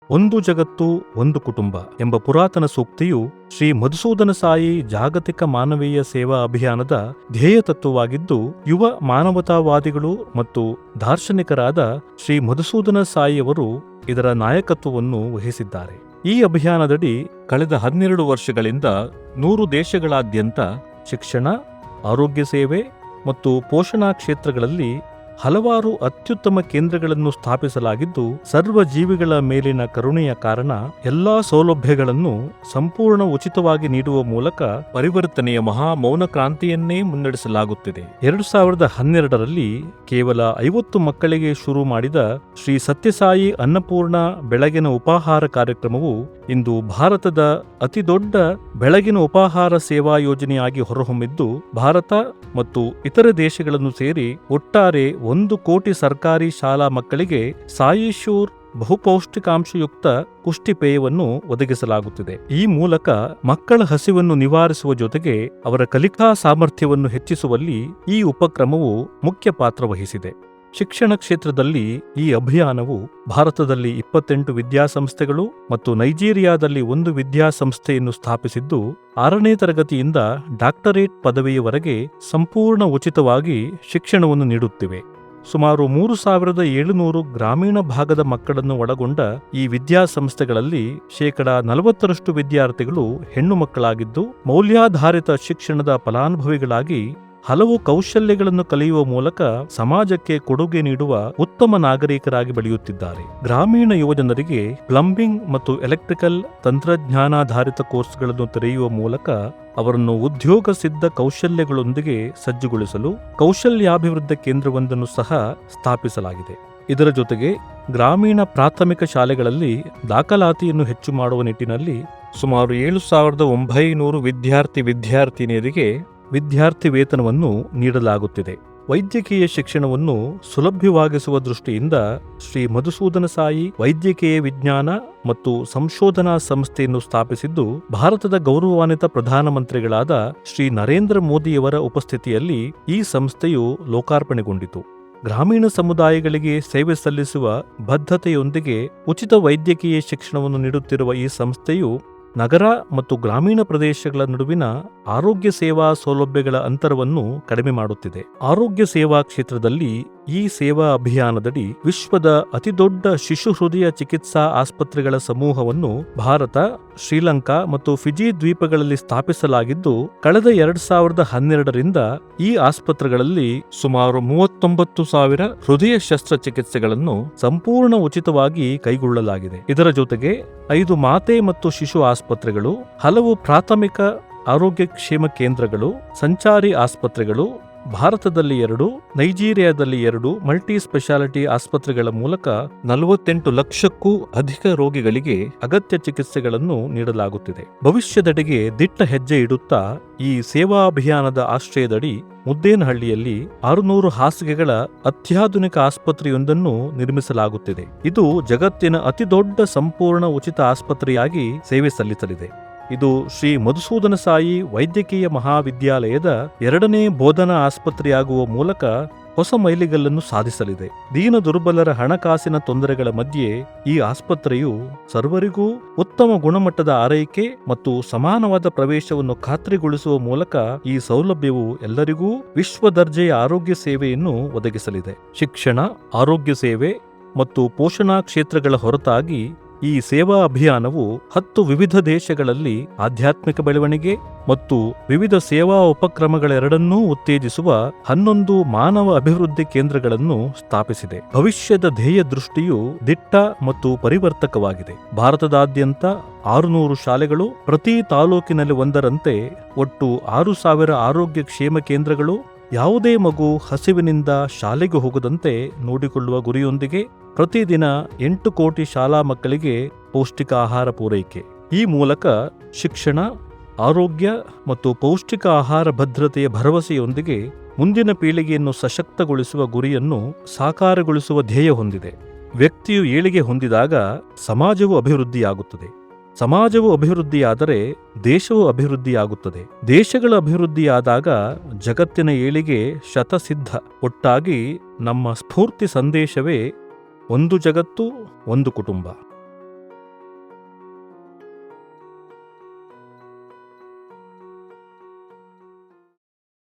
ಒಂದು ಜಗತ್ತು ಒಂದು ಕುಟುಂಬ ಎಂಬ ಪುರಾತನ ಸೂಕ್ತಿಯು ಶ್ರೀ ಮಧುಸೂದನ ಸಾಯಿ ಜಾಗತಿಕ ಮಾನವೀಯ ಸೇವಾ ಅಭಿಯಾನದ ಧ್ಯೇಯ ತತ್ವವಾಗಿದ್ದು, ಯುವ ಮಾನವತಾವಾದಿಗಳು ಮತ್ತು ದಾರ್ಶನಿಕರಾದ ಶ್ರೀ ಮಧುಸೂದನ ಸಾಯಿಯವರು ಇದರ ನಾಯಕತ್ವವನ್ನು ವಹಿಸಿದ್ದಾರೆ. ಈ ಅಭಿಯಾನದಡಿ ಕಳೆದ 12 ವರ್ಷಗಳಿಂದ 100 ದೇಶಗಳಾದ್ಯಂತ ಶಿಕ್ಷಣ, ಆರೋಗ್ಯ ಸೇವೆ ಮತ್ತು ಪೋಷಣಾ ಕ್ಷೇತ್ರಗಳಲ್ಲಿ ಹಲವಾರು ಅತ್ಯುತ್ತಮ ಕೇಂದ್ರಗಳನ್ನು ಸ್ಥಾಪಿಸಲಾಗಿದ್ದು, ಸರ್ವ ಜೀವಿಗಳ ಮೇಲಿನ ಕರುಣೆಯ ಕಾರಣ ಎಲ್ಲಾ ಸೌಲಭ್ಯಗಳನ್ನು ಸಂಪೂರ್ಣ ಉಚಿತವಾಗಿ ನೀಡುವ ಮೂಲಕ ಪರಿವರ್ತನೆಯ ಮಹಾ ಮೌನ ಕ್ರಾಂತಿಯನ್ನೇ ಮುನ್ನಡೆಸಲಾಗುತ್ತಿದೆ. 2012ರಲ್ಲಿ ಕೇವಲ 50 ಮಕ್ಕಳಿಗೆ ಶುರು ಮಾಡಿದ ಶ್ರೀ ಸತ್ಯಸಾಯಿ ಅನ್ನಪೂರ್ಣ ಬೆಳಗಿನ ಉಪಾಹಾರ ಕಾರ್ಯಕ್ರಮವು ಇಂದು ಭಾರತದ ಅತಿದೊಡ್ಡ ಬೆಳಗಿನ ಉಪಾಹಾರ ಸೇವಾ ಯೋಜನೆಯಾಗಿ ಹೊರಹೊಮ್ಮಿದ್ದು, ಭಾರತ ಮತ್ತು ಇತರೆ ದೇಶಗಳನ್ನು ಸೇರಿ ಒಟ್ಟಾರೆ 1 ಕೋಟಿ ಸರ್ಕಾರಿ ಶಾಲಾ ಮಕ್ಕಳಿಗೆ ಸಾಯಿ ಶೂರ್ ಬಹುಪೌಷ್ಟಿಕಾಂಶಯುಕ್ತ ಪುಷ್ಟಿಪೇಯವನ್ನು ಒದಗಿಸಲಾಗುತ್ತಿದೆ. ಈ ಮೂಲಕ ಮಕ್ಕಳ ಹಸಿವನ್ನು ನಿವಾರಿಸುವ ಜೊತೆಗೆ ಅವರ ಕಲಿಕಾ ಸಾಮರ್ಥ್ಯವನ್ನು ಹೆಚ್ಚಿಸುವಲ್ಲಿ ಈ ಉಪಕ್ರಮವು ಮುಖ್ಯ ಪಾತ್ರ ವಹಿಸಿದೆ. ಶಿಕ್ಷಣ ಕ್ಷೇತ್ರದಲ್ಲಿ ಈ ಅಭಿಯಾನವು ಭಾರತದಲ್ಲಿ 28 ವಿದ್ಯಾಸಂಸ್ಥೆಗಳು ಮತ್ತು ನೈಜೀರಿಯಾದಲ್ಲಿ 1 ವಿದ್ಯಾಸಂಸ್ಥೆಯನ್ನು ಸ್ಥಾಪಿಸಿದ್ದು, 6ನೇ ತರಗತಿಯಿಂದ ಡಾಕ್ಟರೇಟ್ ಪದವಿಯವರೆಗೆ ಸಂಪೂರ್ಣ ಉಚಿತವಾಗಿ ಶಿಕ್ಷಣವನ್ನು ನೀಡುತ್ತಿವೆ. ಸುಮಾರು 3700 ಗ್ರಾಮೀಣ ಭಾಗದ ಮಕ್ಕಳನ್ನು ಒಳಗೊಂಡ ಈ ವಿದ್ಯಾಸಂಸ್ಥೆಗಳಲ್ಲಿ 40% ವಿದ್ಯಾರ್ಥಿಗಳು ಹೆಣ್ಣು ಮಕ್ಕಳಾಗಿದ್ದು, ಮೌಲ್ಯಾಧಾರಿತ ಶಿಕ್ಷಣದ ಫಲಾನುಭವಿಗಳಾಗಿ ಹಲವು ಕೌಶಲ್ಯಗಳನ್ನು ಕಲಿಯುವ ಮೂಲಕ ಸಮಾಜಕ್ಕೆ ಕೊಡುಗೆ ನೀಡುವ ಉತ್ತಮ ನಾಗರಿಕರಾಗಿ ಬೆಳೆಯುತ್ತಿದ್ದಾರೆ. ಗ್ರಾಮೀಣ ಯುವಜನರಿಗೆ ಪ್ಲಂಬಿಂಗ್ ಮತ್ತು ಎಲೆಕ್ಟ್ರಿಕಲ್ ತಂತ್ರಜ್ಞಾನಾಧಾರಿತ ಕೋರ್ಸ್ಗಳನ್ನು ತೆರೆಯುವ ಮೂಲಕ ಅವರನ್ನು ಉದ್ಯೋಗ ಸಿದ್ಧ ಕೌಶಲ್ಯಗಳೊಂದಿಗೆ ಸಜ್ಜುಗೊಳಿಸಲು ಕೌಶಲ್ಯಾಭಿವೃದ್ಧಿ ಕೇಂದ್ರವೊಂದನ್ನು ಸಹ ಸ್ಥಾಪಿಸಲಾಗಿದೆ. ಇದರ ಜೊತೆಗೆ ಗ್ರಾಮೀಣ ಪ್ರಾಥಮಿಕ ಶಾಲೆಗಳಲ್ಲಿ ದಾಖಲಾತಿಯನ್ನು ಹೆಚ್ಚು ಮಾಡುವ ನಿಟ್ಟಿನಲ್ಲಿ ಸುಮಾರು 7900 ವಿದ್ಯಾರ್ಥಿನಿಯರಿಗೆ ವಿದ್ಯಾರ್ಥಿ ವೇತನವನ್ನು ನೀಡಲಾಗುತ್ತಿದೆ. ವೈದ್ಯಕೀಯ ಶಿಕ್ಷಣವನ್ನು ಸುಲಭ್ಯವಾಗಿಸುವ ದೃಷ್ಟಿಯಿಂದ ಶ್ರೀ ಮಧುಸೂದನ ಸಾಯಿ ವೈದ್ಯಕೀಯ ವಿಜ್ಞಾನ ಮತ್ತು ಸಂಶೋಧನಾ ಸಂಸ್ಥೆಯನ್ನು ಸ್ಥಾಪಿಸಿದ್ದು, ಭಾರತದ ಗೌರವಾನ್ವಿತ ಪ್ರಧಾನಮಂತ್ರಿಗಳಾದ ಶ್ರೀ ನರೇಂದ್ರ ಮೋದಿಯವರ ಉಪಸ್ಥಿತಿಯಲ್ಲಿ ಈ ಸಂಸ್ಥೆಯು ಲೋಕಾರ್ಪಣೆಗೊಂಡಿತು. ಗ್ರಾಮೀಣ ಸಮುದಾಯಗಳಿಗೆ ಸೇವೆ ಸಲ್ಲಿಸುವ ಬದ್ಧತೆಯೊಂದಿಗೆ ಉಚಿತ ವೈದ್ಯಕೀಯ ಶಿಕ್ಷಣವನ್ನು ನೀಡುತ್ತಿರುವ ಈ ಸಂಸ್ಥೆಯು ನಗರ ಮತ್ತು ಗ್ರಾಮೀಣ ಪ್ರದೇಶಗಳ ನಡುವಿನ ಆರೋಗ್ಯ ಸೇವಾ ಸೌಲಭ್ಯಗಳ ಅಂತರವನ್ನು ಕಡಿಮೆ ಮಾಡುತ್ತಿದೆ. ಆರೋಗ್ಯ ಸೇವಾ ಕ್ಷೇತ್ರದಲ್ಲಿ ಈ ಸೇವಾ ಅಭಿಯಾನದಡಿ ವಿಶ್ವದ ಅತಿದೊಡ್ಡ ಶಿಶು ಹೃದಯ ಚಿಕಿತ್ಸಾ ಆಸ್ಪತ್ರೆಗಳ ಸಮೂಹವನ್ನು ಭಾರತ, ಶ್ರೀಲಂಕಾ ಮತ್ತು ಫಿಜಿ ದ್ವೀಪಗಳಲ್ಲಿ ಸ್ಥಾಪಿಸಲಾಗಿದ್ದು, ಕಳೆದ 2012ರಿಂದ ಈ ಆಸ್ಪತ್ರೆಗಳಲ್ಲಿ ಸುಮಾರು 39,000 ಹೃದಯ ಶಸ್ತ್ರಚಿಕಿತ್ಸೆಗಳನ್ನು ಸಂಪೂರ್ಣ ಉಚಿತವಾಗಿ ಕೈಗೊಳ್ಳಲಾಗಿದೆ. ಇದರ ಜೊತೆಗೆ 5 ಮಾತೆ ಮತ್ತು ಶಿಶು ಆಸ್ಪತ್ರೆಗಳು, ಹಲವು ಪ್ರಾಥಮಿಕ ಆರೋಗ್ಯ ಕ್ಷೇಮ ಕೇಂದ್ರಗಳು, ಸಂಚಾರಿ ಆಸ್ಪತ್ರೆಗಳು, ಭಾರತದಲ್ಲಿ 2, ನೈಜೀರಿಯಾದಲ್ಲಿ 2 ಮಲ್ಟಿ ಸ್ಪೆಷಾಲಿಟಿ ಆಸ್ಪತ್ರೆಗಳ ಮೂಲಕ 48 ಲಕ್ಷಕ್ಕೂ ಅಧಿಕ ರೋಗಿಗಳಿಗೆ ಅಗತ್ಯ ಚಿಕಿತ್ಸೆಗಳನ್ನು ನೀಡಲಾಗುತ್ತಿದೆ. ಭವಿಷ್ಯದೆಡೆಗೆ ದಿಟ್ಟ ಹೆಜ್ಜೆ ಇಡುತ್ತಾ ಈ ಸೇವಾ ಅಭಿಯಾನದ ಆಶ್ರಯದಡಿ ಮುದ್ದೇನಹಳ್ಳಿಯಲ್ಲಿ 600 ಹಾಸಿಗೆಗಳ ಅತ್ಯಾಧುನಿಕ ಆಸ್ಪತ್ರೆಯೊಂದನ್ನು ನಿರ್ಮಿಸಲಾಗುತ್ತಿದೆ. ಇದು ಜಗತ್ತಿನ ಅತಿದೊಡ್ಡ ಸಂಪೂರ್ಣ ಉಚಿತ ಆಸ್ಪತ್ರೆಯಾಗಿ ಸೇವೆ ಸಲ್ಲಿಸಲಿದೆ. ಇದು ಶ್ರೀ ಮಧುಸೂದನ ಸಾಯಿ ವೈದ್ಯಕೀಯ ಮಹಾವಿದ್ಯಾಲಯದ 2ನೇ ಬೋಧನಾ ಆಸ್ಪತ್ರೆಯಾಗುವ ಮೂಲಕ ಹೊಸ ಮೈಲಿಗಲ್ಲನ್ನು ಸಾಧಿಸಲಿದೆ. ದೀನ ದುರ್ಬಲರ ಹಣಕಾಸಿನ ತೊಂದರೆಗಳ ಮಧ್ಯೆ ಈ ಆಸ್ಪತ್ರೆಯು ಸರ್ವರಿಗೂ ಉತ್ತಮ ಗುಣಮಟ್ಟದ ಆರೈಕೆ ಮತ್ತು ಸಮಾನವಾದ ಪ್ರವೇಶವನ್ನು ಖಾತ್ರಿಗೊಳಿಸುವ ಮೂಲಕ ಈ ಸೌಲಭ್ಯವು ಎಲ್ಲರಿಗೂ ವಿಶ್ವ ದರ್ಜೆಯ ಆರೋಗ್ಯ ಸೇವೆಯನ್ನು ಒದಗಿಸಲಿದೆ. ಶಿಕ್ಷಣ, ಆರೋಗ್ಯ ಸೇವೆ ಮತ್ತು ಪೋಷಣಾ ಕ್ಷೇತ್ರಗಳ ಹೊರತಾಗಿ ಈ ಸೇವಾ ಅಭಿಯಾನವು 10 ವಿವಿಧ ದೇಶಗಳಲ್ಲಿ ಆಧ್ಯಾತ್ಮಿಕ ಬೆಳವಣಿಗೆ ಮತ್ತು ವಿವಿಧ ಸೇವಾ ಉಪಕ್ರಮಗಳೆರಡನ್ನೂ ಉತ್ತೇಜಿಸುವ 11 ಮಾನವ ಅಭಿವೃದ್ಧಿ ಕೇಂದ್ರಗಳನ್ನು ಸ್ಥಾಪಿಸಿದೆ. ಭವಿಷ್ಯದ ಧ್ಯೇಯ ದೃಷ್ಟಿಯು ದಿಟ್ಟ ಮತ್ತು ಪರಿವರ್ತಕವಾಗಿದೆ. ಭಾರತದಾದ್ಯಂತ 600 ಶಾಲೆಗಳು, ಪ್ರತಿ ತಾಲೂಕಿನಲ್ಲಿ ಒಂದರಂತೆ ಒಟ್ಟು 6,000 ಆರೋಗ್ಯ ಕ್ಷೇಮ ಕೇಂದ್ರಗಳು, ಯಾವುದೇ ಮಗು ಹಸಿವಿನಿಂದ ಶಾಲೆಗೆ ಹೋಗದಂತೆ ನೋಡಿಕೊಳ್ಳುವ ಗುರಿಯೊಂದಿಗೆ ಪ್ರತಿದಿನ 8 ಕೋಟಿ ಶಾಲಾ ಮಕ್ಕಳಿಗೆ ಪೌಷ್ಟಿಕ ಆಹಾರ ಪೂರೈಕೆ. ಈ ಮೂಲಕ ಶಿಕ್ಷಣ, ಆರೋಗ್ಯ ಮತ್ತು ಪೌಷ್ಟಿಕ ಆಹಾರ ಭದ್ರತೆಯ ಭರವಸೆಯೊಂದಿಗೆ ಮುಂದಿನ ಪೀಳಿಗೆಯನ್ನು ಸಶಕ್ತಗೊಳಿಸುವ ಗುರಿಯನ್ನು ಸಾಕಾರಗೊಳಿಸುವ ಧ್ಯೇಯ ಹೊಂದಿದೆ. ವ್ಯಕ್ತಿಯು ಏಳಿಗೆ ಹೊಂದಿದಾಗ ಸಮಾಜವು ಅಭಿವೃದ್ಧಿಯಾಗುತ್ತದೆ. ಸಮಾಜವು ಅಭಿವೃದ್ಧಿಯಾದರೆ ದೇಶವು ಅಭಿವೃದ್ಧಿಯಾಗುತ್ತದೆ. ದೇಶಗಳ ಅಭಿವೃದ್ಧಿಯಾದಾಗ ಜಗತ್ತಿನ ಏಳಿಗೆ ಶತಸಿದ್ಧ. ಒಟ್ಟಾಗಿ ನಮ್ಮ ಸ್ಫೂರ್ತಿ ಸಂದೇಶವೇ ಒಂದು ಜಗತ್ತು ಒಂದು ಕುಟುಂಬ.